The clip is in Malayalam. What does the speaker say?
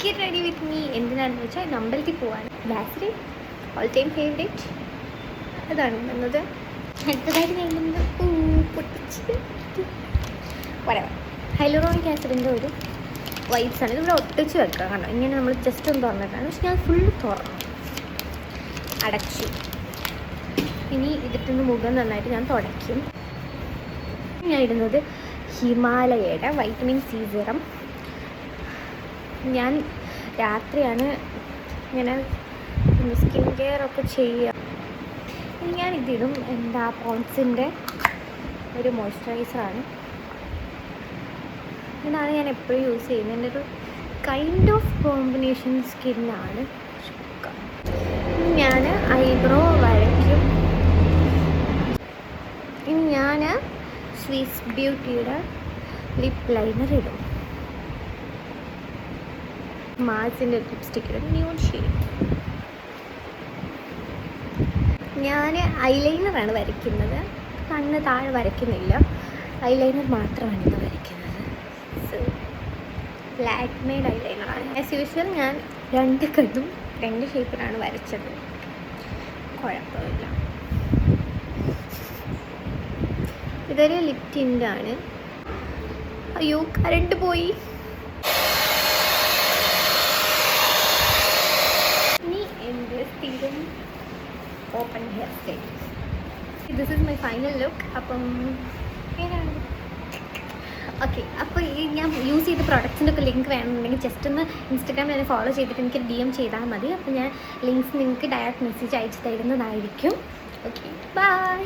Get ready with me. എന്തിനാണെന്ന് വെച്ചാൽ അമ്പലത്തിൽ പോകാൻ. ബാസിൽ ഓൾ ടൈം ഫേവറേറ്റ് അതാണ് വന്നത്. അടുത്തതായിട്ട് ഞാൻ പൊട്ടിച്ച് വരാം. ഹൈലൂറോണിക് ആസിഡിൻ്റെ ഒരു വൈബ്സ് ആണ്. ഇതിവിടെ ഒട്ടിച്ച് വെക്കുക. കണ്ടോ, ഇങ്ങനെ നമ്മൾ ജസ്റ്റ് ഒന്ന് തുറന്നിട്ടാണ്. പക്ഷെ ഞാൻ ഫുള്ള് തുറന്നു അടച്ചു. ഇനി ഇതിട്ടൊന്ന് മുഖം നന്നായിട്ട് ഞാൻ തുടയ്ക്കും. ഞാൻ ഇടുന്നത് ഹിമാലയയുടെ വൈറ്റമിൻ സി സിറം. ഞാൻ രാത്രിയാണ് ഇങ്ങനെ സ്കിൻ കെയർ ഒക്കെ ചെയ്യുക. ഞാനിതിടും. എന്താ പോൺസിൻ്റെ ഒരു മോയ്സ്ചറൈസറാണ്. ഇതാണ് ഞാൻ എപ്പോഴും യൂസ് ചെയ്യുന്നത്. എൻ്റെ ഒരു കൈൻഡ് ഓഫ് കോമ്പിനേഷൻ സ്കിന്നാണ്. ഞാൻ ഐബ്രോ വരയ്ക്കും. ഇനി ഞാൻ സ്വിസ് ബ്യൂട്ടിയുടെ ലിപ്പ് ലൈനർ ഇടും. മാർസിൻ്റെ ലിപ്സ്റ്റിക് ഇടും, ന്യൂഡ് ഷെയ്ഡ്. ഞാൻ ഐലൈനറാണ് വരയ്ക്കുന്നത്. കണ്ണ് താഴെ വരയ്ക്കുന്നില്ല, ഐലൈനർ മാത്രമാണ് ഇത് വരയ്ക്കുന്നത്. സോ ലാക്മേഡ് ഐലൈനറാണ്. ആസ് യൂഷ്വൽ ഞാൻ 2 കണ്ണും 2 ഷേപ്പിലാണ് വരച്ചത്. കുഴപ്പമില്ല. ഇതൊരു ലിപ് ടിൻ്റാണ്. അയ്യോ, കറണ്ട് പോയി. ഇനി എൻ്റെ സ്ഥിരം open hair style. This is my final look. അപ്പം ഏതാണ് ഓക്കെ. അപ്പോൾ ഈ ഞാൻ യൂസ് ചെയ്ത പ്രൊഡക്ട്സിൻ്റെ ഒക്കെ ലിങ്ക് വേണമെന്നുണ്ടെങ്കിൽ ജസ്റ്റ് ഒന്ന് ഇൻസ്റ്റാഗ്രാമിൽ എന്നെ ഫോളോ ചെയ്തിട്ട് എനിക്ക് DM ചെയ്താൽ മതി. അപ്പോൾ ഞാൻ ലിങ്ക്സ് നിങ്ങൾക്ക് ഡയറക്റ്റ് മെസ്സേജ് അയച്ചു തരുന്നതായിരിക്കും. Okay, by.